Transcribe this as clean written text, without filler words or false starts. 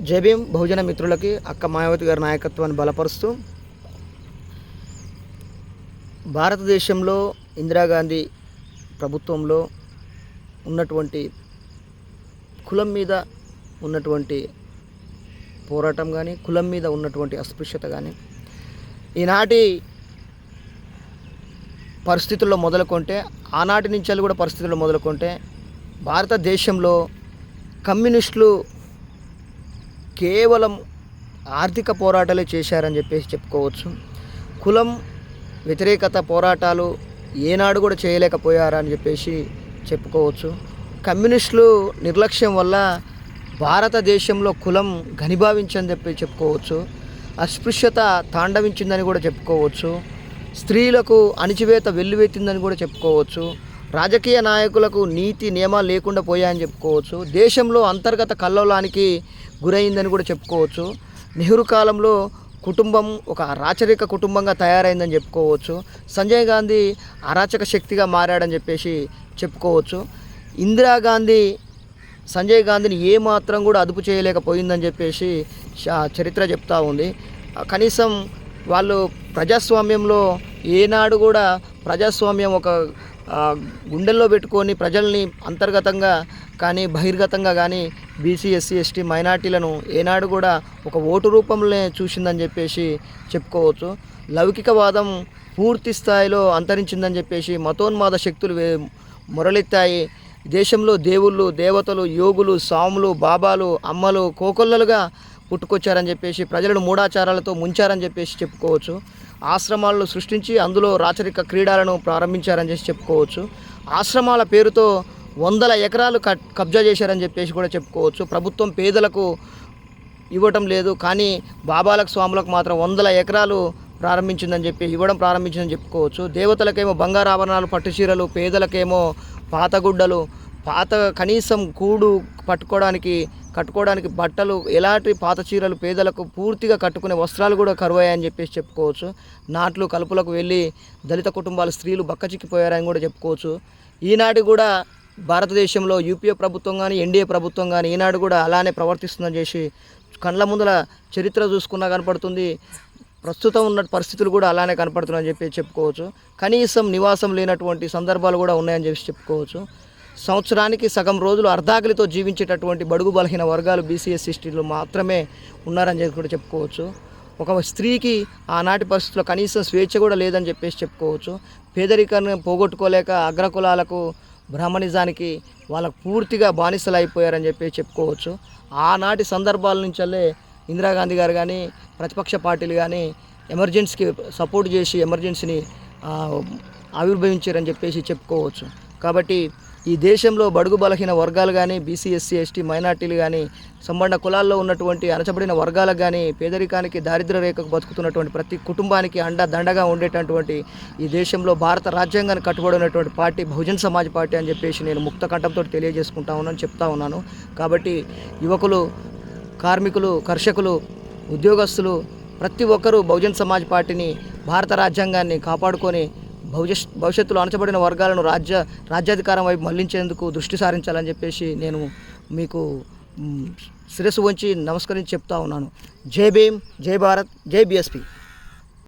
జై భీమ్ బహుజన మిత్రులకి అక్క మాయావతి గారి నాయకత్వాన్ని బలపరుస్తూ భారతదేశంలో ఇందిరాగాంధీ ప్రభుత్వంలో ఉన్నటువంటి కులం మీద ఉన్నటువంటి పోరాటం కానీ కులం మీద ఉన్నటువంటి అస్పృశ్యత కానీ ఈనాటి పరిస్థితుల్లో మొదలుకొంటే ఆనాటి నుంచి కూడా పరిస్థితుల్లో మొదలుకొంటే భారతదేశంలో కమ్యూనిస్టులు కేవలం ఆర్థిక పోరాటాలే చేశారని చెప్పేసి చెప్పుకోవచ్చు. కులం వ్యతిరేకత పోరాటాలు ఏనాడు కూడా చేయలేకపోయారా అని చెప్పేసి చెప్పుకోవచ్చు. కమ్యూనిస్టులు నిర్లక్ష్యం వల్ల భారతదేశంలో కులం ఘనీభవించని చెప్పి చెప్పుకోవచ్చు. అస్పృశ్యత తాండవించిందని కూడా చెప్పుకోవచ్చు. స్త్రీలకు అణిచివేత వెల్లువెత్తిందని కూడా చెప్పుకోవచ్చు. రాజకీయ నాయకులకు నీతి నియమాలు లేకుండా పోయాయని చెప్పుకోవచ్చు. దేశంలో అంతర్గత కల్లోలానికి గురైందని కూడా చెప్పుకోవచ్చు. నెహ్రూ కాలంలో కుటుంబం ఒక రాచరిక కుటుంబంగా తయారైందని చెప్పుకోవచ్చు. సంజయ్ గాంధీ అరాచక శక్తిగా మారాడని చెప్పేసి చెప్పుకోవచ్చు. ఇందిరాగాంధీ సంజయ్ గాంధీని ఏమాత్రం కూడా అదుపు చేయలేకపోయిందని చెప్పేసి చరిత్ర చెప్తూ ఉంది. కనీసం వాళ్ళు ప్రజాస్వామ్యంలో ఏనాడు కూడా ప్రజాస్వామ్యం ఒక గుండెల్లో పెట్టుకొని ప్రజల్ని అంతర్గతంగా కానీ బహిర్గతంగా కానీ బీసీ ఎస్సీ ఎస్టీ మైనార్టీలను ఏనాడు కూడా ఒక ఓటు రూపంలోనే చూసిందని చెప్పేసి చెప్పుకోవచ్చు. లౌకికవాదం పూర్తి స్థాయిలో అంతరించిందని చెప్పేసి మతోన్మాద శక్తులు మొరలెత్తాయి. దేశంలో దేవుళ్ళు దేవతలు యోగులు స్వాములు బాబాలు అమ్మలు కోకొల్లలుగా పుట్టుకొచ్చారని చెప్పేసి ప్రజలను మూఢాచారాలతో ముంచారని చెప్పేసి చెప్పుకోవచ్చు. ఆశ్రమాలను సృష్టించి అందులో రాచరిక క్రీడలను ప్రారంభించారని చెప్పి చెప్పుకోవచ్చు. ఆశ్రమాల పేరుతో 100 ఎకరాలు కబ్జా చేశారని చెప్పేసి కూడా చెప్పుకోవచ్చు. ప్రభుత్వం పేదలకు ఇవ్వటం లేదు, కానీ బాబాలకు స్వాములకు మాత్రం 100 ఎకరాలు ఇవ్వడం ప్రారంభించిందని చెప్పుకోవచ్చు. దేవతలకేమో బంగారు ఆభరణాలు పట్టు చీరలు, పేదలకేమో పాతగుడ్డలు, కనీసం కట్టుకోవడానికి బట్టలు, ఎలాంటి పాత చీరలు పేదలకు పూర్తిగా కట్టుకునే వస్త్రాలు కూడా కరువయ్యాయని చెప్పేసి చెప్పుకోవచ్చు. నాట్లు కలుపులకు వెళ్ళి దళిత కుటుంబాల స్త్రీలు బక్కచిక్కిపోయారని కూడా చెప్పుకోవచ్చు. ఈనాటి కూడా భారతదేశంలో యూపీఏ ప్రభుత్వం కానీ ఎన్డీఏ ప్రభుత్వం కానీ ఈనాడు కూడా అలానే ప్రవర్తిస్తుందని చేసి కళ్ళ ముందల చరిత్ర చూసుకున్నా కనపడుతుంది. ప్రస్తుతం ఉన్న పరిస్థితులు కూడా అలానే కనపడుతున్నాయని చెప్పి చెప్పుకోవచ్చు. కనీసం నివాసం లేనటువంటి సందర్భాలు కూడా ఉన్నాయని చెప్పి చెప్పుకోవచ్చు. సంవత్సరానికి సగం రోజులు అర్ధాకలితో జీవించేటటువంటి బడుగు బలహీన వర్గాలు బీసీ ఎస్సీ ఎస్టీలు మాత్రమే ఉన్నారని చెప్పి కూడా చెప్పుకోవచ్చు. ఒక స్త్రీకి ఆనాటి పరిస్థితుల్లో కనీసం స్వేచ్ఛ కూడా లేదని చెప్పేసి చెప్పుకోవచ్చు. పేదరికాన్ని పోగొట్టుకోలేక అగ్రకులాలకు బ్రాహ్మణిజానికి వాళ్ళకు పూర్తిగా బానిసలు అయిపోయారని చెప్పి చెప్పుకోవచ్చు. ఆనాటి సందర్భాల నుంచే ఇందిరాగాంధీ గారు కానీ ప్రతిపక్ష పార్టీలు కానీ ఎమర్జెన్సీకి సపోర్ట్ చేసి ఎమర్జెన్సీని ఆవిర్భవించారని చెప్పేసి చెప్పుకోవచ్చు. కాబట్టి ఈ దేశంలో బడుగు బలహీన వర్గాలు కానీ బీసీ ఎస్సీ ఎస్టీ మైనార్టీలు కానీ సంబంధ కులాల్లో ఉన్నటువంటి అణచబడిన వర్గాలకు కానీ పేదరికానికి దారిద్ర్య రేఖకు బతుకుతున్నటువంటి ప్రతి కుటుంబానికి దండగా ఉండేటటువంటి ఈ దేశంలో భారత రాజ్యాంగాన్ని కట్టుబడినటువంటి పార్టీ బహుజన్ సమాజ్ పార్టీ అని చెప్పేసి నేను ముక్త కంఠంతో చెప్తా ఉన్నాను. కాబట్టి యువకులు, కార్మికులు, కర్షకులు, ఉద్యోగస్తులు ప్రతి ఒక్కరూ బహుజన్ సమాజ్ పార్టీని భారత రాజ్యాంగాన్ని కాపాడుకొని భవిష్యత్తులో అణచబడిన వర్గాలను రాజ్యాధికారం వైపు మళ్లించేందుకు దృష్టి సారించాలని చెప్పేసి నేను మీకు శిరస్సు వంచి నమస్కరించి చెప్తా ఉన్నాను. జై భీమ్, జై భారత్, జై బీఎస్పీ.